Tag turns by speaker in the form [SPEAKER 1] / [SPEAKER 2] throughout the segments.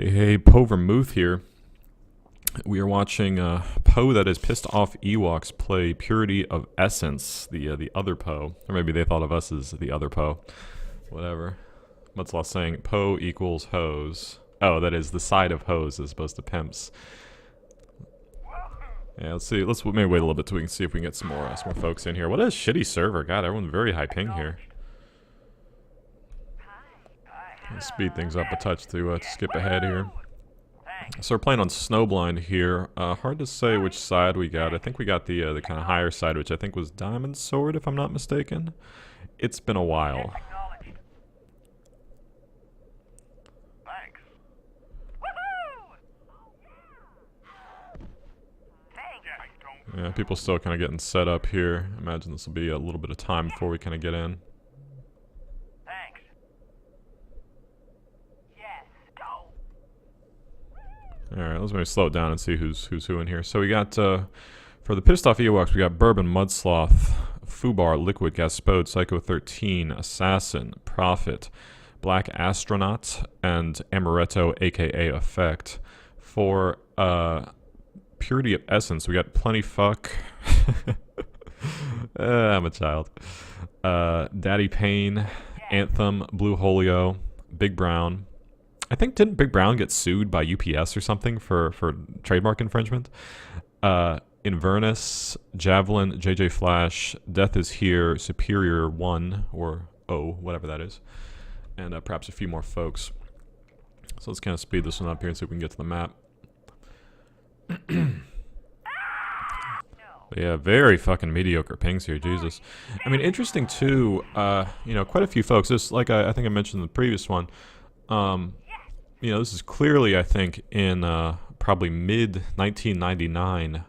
[SPEAKER 1] Hey, PoE Vermouth here. We are watching PoE that has pissed off Ewoks play Purity of Essence, the other PoE. Or maybe they thought of us as the other PoE. Whatever. Mudsloth saying PoE equals hoes. Oh, that is the side of hoes as opposed to pimps. Yeah, let's see. Let's maybe wait a little bit till we can see if we can get some more folks in here. What a shitty server. God, everyone's very high ping here. Let's speed things up a touch to skip ahead here. So we're playing on Snowblind here. Hard to say which side we got. I think we got the kind of higher side, which I think was Diamond Sword, if I'm not mistaken. It's been a while. Yeah, people still kind of getting set up here. I imagine this will be a little bit of time before we kind of get in. Alright, let's maybe slow it down and see who's who in here. So we got, for the pissed off Ewoks, we got Bourbon, Mudsloth, Fubar, Liquid, Gaspode, Psycho 13, Assassin, Prophet, Black Astronaut, and Amaretto, aka Effect. For, Purity of Essence, we got Plenty Fuck. I'm a child. Daddy Pain, Anthem, Blue Holio, Big Brown. I think, didn't Big Brown get sued by UPS or something for trademark infringement? Inverness, Javelin, JJ Flash, Death is Here, Superior 1, or O, whatever that is. And perhaps a few more folks. So let's kind of speed this one up here and see if we can get to the map. Yeah, very fucking mediocre pings here, Jesus. I mean, interesting too, you know, quite a few folks, just like I think I mentioned in the previous one, you know, this is clearly, I think, in probably mid-1999,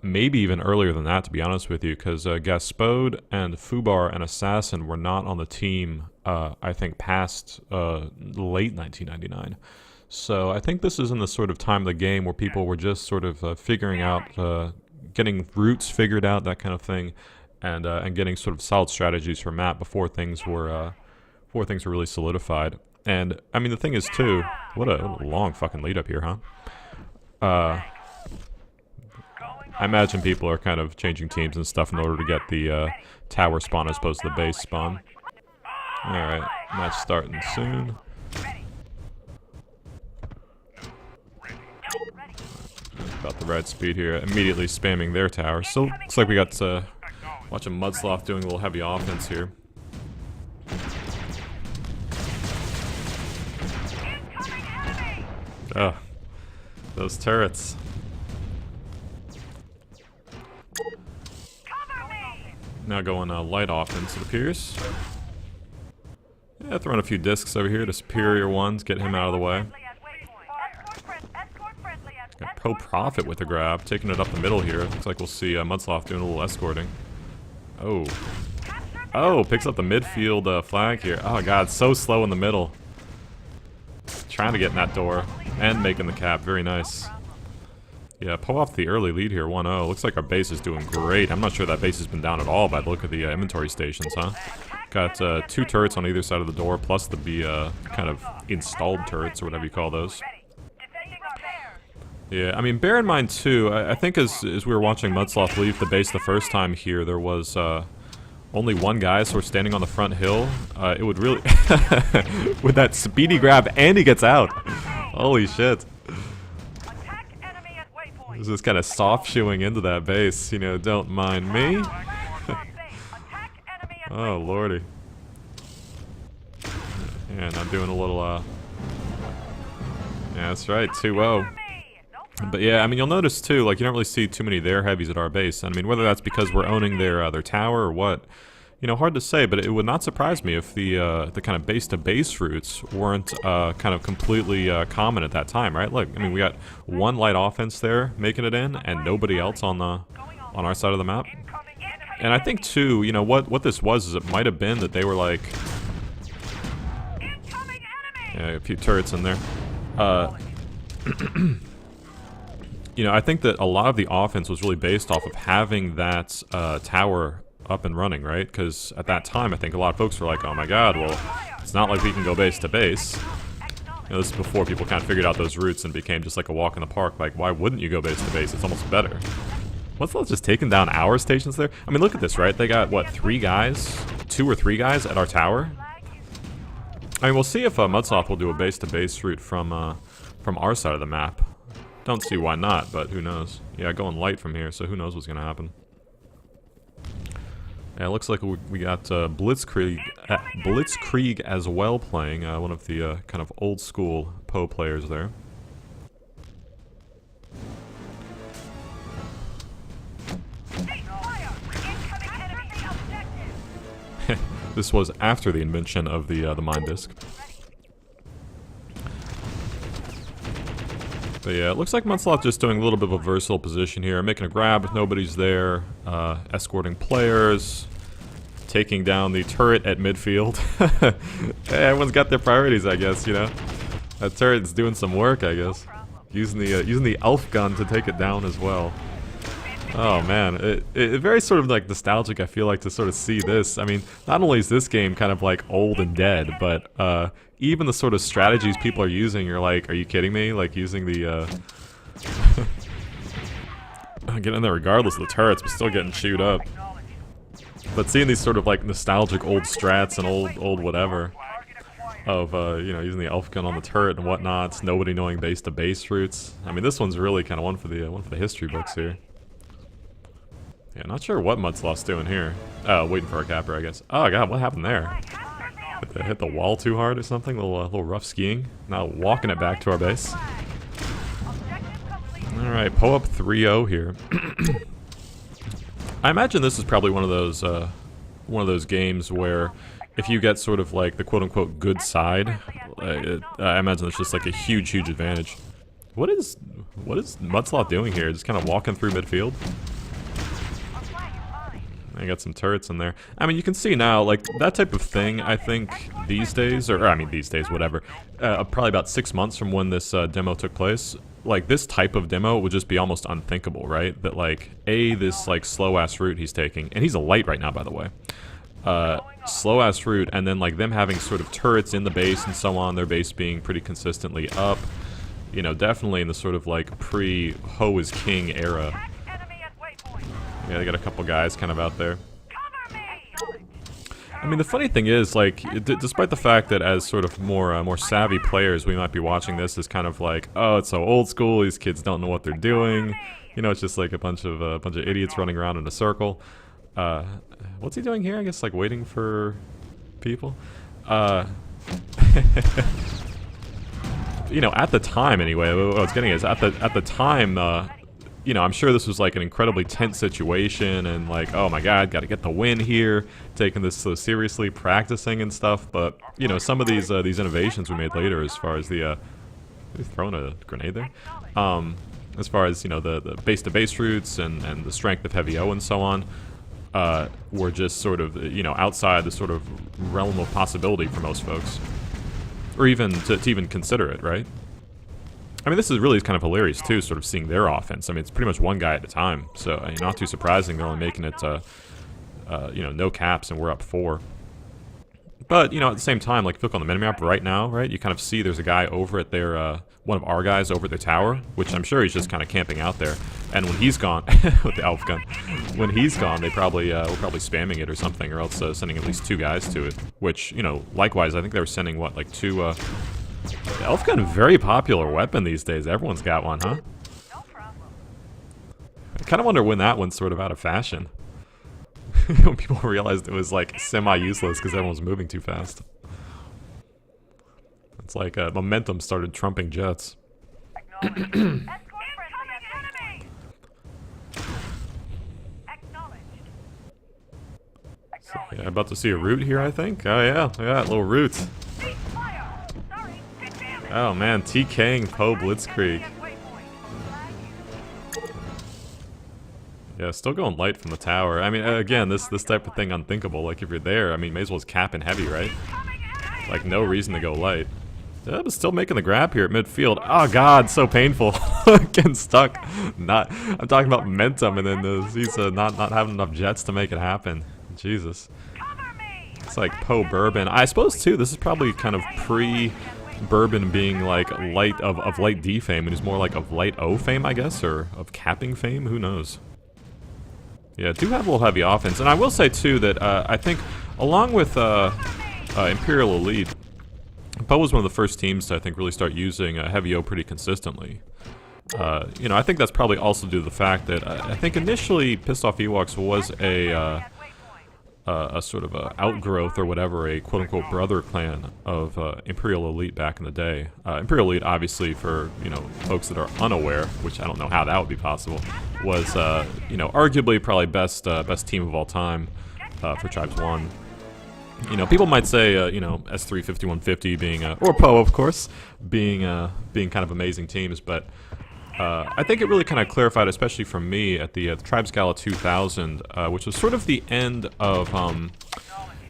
[SPEAKER 1] maybe even earlier than that, to be honest with you, because Gaspode and Fubar and Assassin were not on the team, I think, past late 1999. So I think this is in the sort of time of the game where people were just sort of figuring out, getting routes figured out, that kind of thing, and getting sort of solid strategies for map before things were really solidified. And I mean, the thing is too, what a long fucking lead up here, huh? I imagine people are kind of changing teams and stuff in order to get the tower spawn as opposed to the base spawn. All right, match starting soon. About the right speed here, immediately spamming their tower. So looks like we got to watch a Mudsloth doing a little heavy offense here. Oh, those turrets. Now going light offense, it appears. Yeah, throwing a few discs over here to Superior ones, get him out of the way. Got PoE Prophet with the grab, taking it up the middle here. Looks like we'll see Mudsloth doing a little escorting. Oh. Oh, picks up the midfield flag here. Oh god, so slow in the middle. Trying to get in that door and making the cap. Very nice. Yeah, pull off the early lead here, 1-0. Looks like our base is doing great. I'm not sure that base has been down at all by the look of the inventory stations, huh? Got 2 turrets on either side of the door, plus the kind of installed turrets, or whatever you call those. Yeah, I mean, bear in mind, too, I think as we were watching Mudsloth leave the base the first time here, there was only one guy sort of standing on the front hill. It would really... with that speedy grab, and he gets out! Holy shit. This is kind of soft shoeing into that base, you know, don't mind me. Oh, lordy. Yeah, now doing a little, yeah, that's right, 2-0. But yeah, I mean, you'll notice too, like, you don't really see too many of their heavies at our base. I mean, whether that's because we're owning their tower or what, you know, hard to say. But it would not surprise me if the kind of base-to-base routes weren't kind of completely common at that time, right? Look, I mean, we got one light offense there making it in, and nobody else on our side of the map. And I think too, you know, what this was is it might have been that they were like, yeah, a few turrets in there. You know, I think that a lot of the offense was really based off of having that tower up and running, right? Because at that time, I think a lot of folks were like, oh my god, well, it's not like we can go base to base. You know, this is before people kind of figured out those routes and became just like a walk in the park. Like, why wouldn't you go base to base? It's almost better. Mudsloth just taking down our stations there. I mean, look at this, right? They got, what, 3 guys? 2 or 3 guys at our tower? I mean, we'll see if Mudsloth will do a base-to-base route from our side of the map. Don't see why not, but who knows. Yeah, going light from here, so who knows what's going to happen. Yeah, it looks like we got Blitzkrieg as well playing, one of the kind of old-school PoE players there. This was after the invention of the mine disc. But yeah, it looks like Mudsloth just doing a little bit of a versatile position here, making a grab if nobody's there, escorting players, taking down the turret at midfield. Hey, everyone's got their priorities, I guess, you know. That turret's doing some work, I guess. Using the elf gun to take it down as well. Oh man, it very sort of like nostalgic, I feel like, to sort of see this. I mean, not only is this game kind of like old and dead, but even the sort of strategies people are using, you're like, are you kidding me? Like using the getting in there regardless of the turrets, but still getting chewed up. But seeing these sort of like nostalgic old strats and old whatever of you know, using the elf gun on the turret and whatnot, nobody knowing base to base routes. I mean, this one's really kind of one for the history books here. Yeah, not sure what Mudsloth's doing here. Oh, waiting for a capper, I guess. Oh god, what happened there? Hit the wall too hard or something? A little rough skiing. Now walking it back to our base. Alright, PoE up 3-0 here. I imagine this is probably one of those games where if you get sort of like the quote-unquote good side, I imagine it's just like a huge advantage. What is Mudsloth doing here? Just kind of walking through midfield? I got some turrets in there. I mean, you can see now, like, that type of thing, I think, these days, or I mean, these days, whatever, probably about 6 months from when this demo took place, like, this type of demo would just be almost unthinkable, right? That, like, this, like, slow-ass route he's taking, and he's a light right now, by the way. Slow-ass route, and then, like, them having sort of turrets in the base and so on, their base being pretty consistently up. You know, definitely in the sort of, like, pre-Ho is King era. Yeah, they got a couple guys kind of out there. I mean, the funny thing is, like, despite the fact that as sort of more savvy players, we might be watching this as kind of like, oh, it's so old school. These kids don't know what they're doing. You know, it's just like a bunch of idiots running around in a circle. What's he doing here? I guess like waiting for people. You know, at the time anyway. What I was getting is at the time. You know, I'm sure this was like an incredibly tense situation and like, oh my god, gotta get the win here, taking this so seriously, practicing and stuff, but, you know, some of these innovations we made later as far as the, throwing a grenade there? As far as, you know, the base-to-base routes and the strength of heavy O and so on, were just sort of, you know, outside the sort of realm of possibility for most folks. Or even to even consider it, right? I mean, this is really kind of hilarious, too, sort of seeing their offense. I mean, it's pretty much one guy at a time, so not too surprising. They're only making it, you know, no caps, and we're up 4. But, you know, at the same time, like, if you look on the minimap right now, right, you kind of see there's a guy over at their, one of our guys over at their tower, which I'm sure he's just kind of camping out there. And when he's gone, with the elf gun, when he's gone, they probably, were probably spamming it or something, or else sending at least 2 guys to it. Which, you know, likewise, I think they were sending, what, like 2, the elf gun, very popular weapon these days. Everyone's got one, huh? I kind of wonder when that one's sort of out of fashion. When people realized it was like semi-useless because everyone was moving too fast. It's like momentum started trumping jets. So, yeah, about to see a route here, I think. Oh yeah, little route. Oh man, TKing PoE Blitzkrieg. Yeah, still going light from the tower. I mean, again, this type of thing unthinkable. Like, if you're there, I mean, may as well just cap in heavy, right? Like, no reason to go light. Yeah, but still making the grab here at midfield. Oh god, so painful. Getting stuck. I'm talking about momentum, and then he's not having enough jets to make it happen. Jesus. It's like PoE Bourbon. I suppose, too, this is probably kind of pre Bourbon being like light of light D fame, and he's more like of light O fame, I guess, or of capping fame. Who knows? Yeah, do have a little heavy offense, and I will say too that I think along with Imperial Elite, PoE was one of the first teams to I think really start using heavy O pretty consistently. You know, I think that's probably also due to the fact that I think initially Pissed Off Ewoks was a sort of a outgrowth or whatever, a quote-unquote brother clan of Imperial Elite back in the day. Imperial Elite, obviously, for, you know, folks that are unaware, which I don't know how that would be possible, was, you know, arguably probably best team of all time for Tribes 1. You know, people might say, you know, S3 5150 being, or PoE, of course, being kind of amazing teams, but I think it really kind of clarified, especially for me, at the Tribes Gala 2000, which was sort of the end of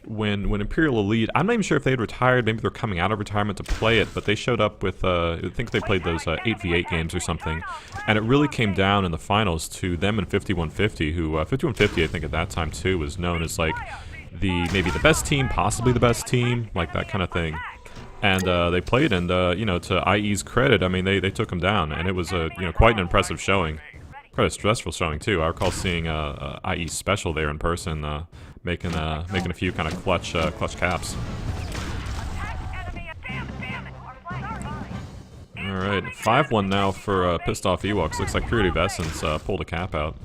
[SPEAKER 1] when Imperial Elite, I'm not even sure if they had retired, maybe they're coming out of retirement to play it, but they showed up with, I think they played those 8v8 games or something, and it really came down in the finals to them and 5150, who, 5150 I think at that time too was known as like maybe the best team, possibly the best team, like that kind of thing. And they played, and you know, to IE's credit, I mean, they took them down, and it was you know, quite an impressive showing, quite a stressful showing too. I recall seeing IE special there in person, making a few kind of clutch caps. All right, 5-1 now for Pissed Off Ewoks. Looks like Purity of Essence pulled a cap out.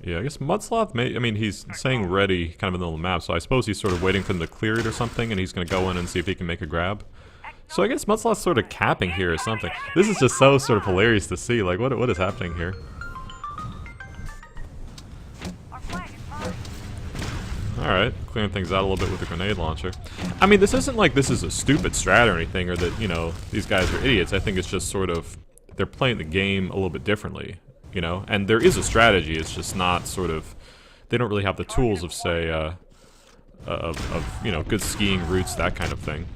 [SPEAKER 1] Yeah, I guess Mudsloth I mean, he's saying ready kind of in the middle of the map, so I suppose he's sort of waiting for them to clear it or something, and he's going to go in and see if he can make a grab. So I guess Mudsloth's sort of capping here or something. This is just so sort of hilarious to see, like, what is happening here? Alright, clearing things out a little bit with the grenade launcher. I mean, this isn't like this is a stupid strat or anything, or that, you know, these guys are idiots. I think it's just sort of, they're playing the game a little bit differently. You know, and there is a strategy, it's just not sort of, they don't really have the tools of, say, of you know, good skiing routes, that kind of thing.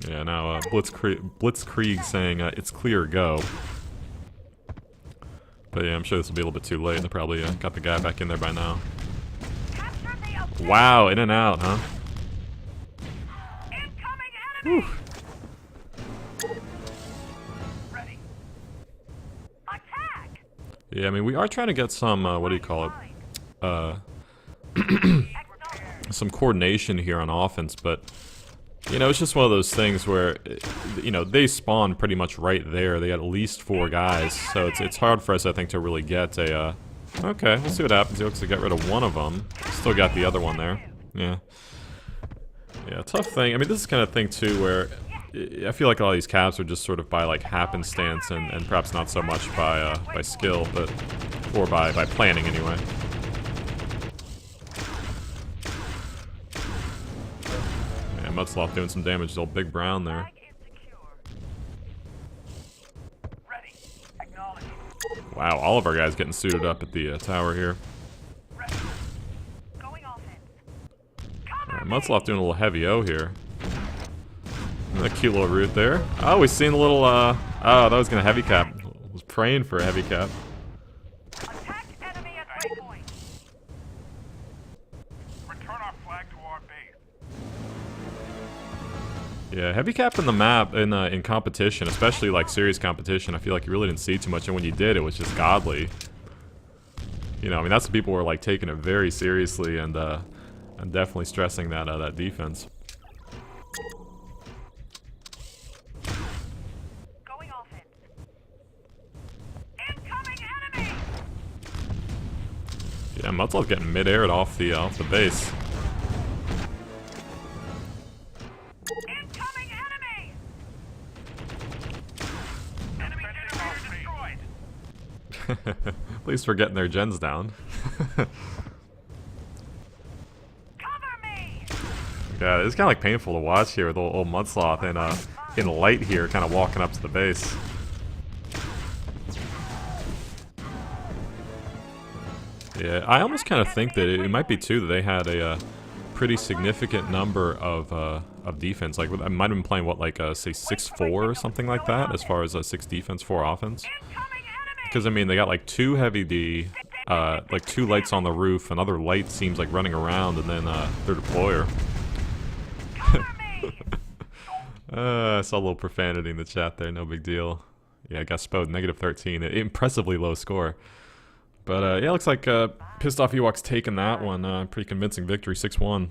[SPEAKER 1] Yeah, now Blitzkrieg saying, it's clear, go. But yeah, I'm sure this will be a little bit too late. They probably got the guy back in there by now. Wow, in and out, huh? Whew. Yeah, I mean, we are trying to get some, what do you call it, some coordination here on offense, but, you know, it's just one of those things where, you know, they spawn pretty much right there. They had at least 4 guys, so it's hard for us, I think, to really get a, okay, we'll see what happens. He looks to get rid of one of them. Still got the other one there. Yeah. Yeah, tough thing. I mean, this is kind of thing, too, where I feel like a lot of these caps are just sort of by like happenstance and perhaps not so much by skill, but or by planning anyway. Yeah, Mudsloth doing some damage to old Big Brown there. Wow, all of our guys getting suited up at the tower here. Alright, Mudsloth doing a little heavy O here. A cute little route there. Oh, we've seen a little, oh, that was gonna heavy cap. I was praying for a heavy cap.
[SPEAKER 2] Attack enemy at waypoint. Return our flag to our base.
[SPEAKER 1] Yeah, heavy cap in the map, in competition, especially like serious competition, I feel like you really didn't see too much, and when you did, it was just godly. You know, I mean, that's what people were like taking it very seriously and definitely stressing that, that defense. Yeah, Mudsloth getting mid-aired off the base.
[SPEAKER 2] Incoming enemy! Enemy generator destroyed!
[SPEAKER 1] At least we're getting their gens down.
[SPEAKER 2] Cover me!
[SPEAKER 1] Yeah, it's kind of like painful to watch here with old Mudsloth in light here, kind of walking up to the base. Yeah, I almost kind of think that it might be too that they had a pretty significant number of of defense. Like I might have been playing what, like say 6-4 or something like that, as far as 6 defense, 4 offense. Because I mean, they got like 2 heavy D, like 2 lights on the roof, another light seems like running around, and then their deployer. I saw a little profanity in the chat there, no big deal. Yeah, I got spowed, -13, impressively low score. But yeah, looks like Pissed Off Ewok's taking that one, pretty convincing victory, 6-1.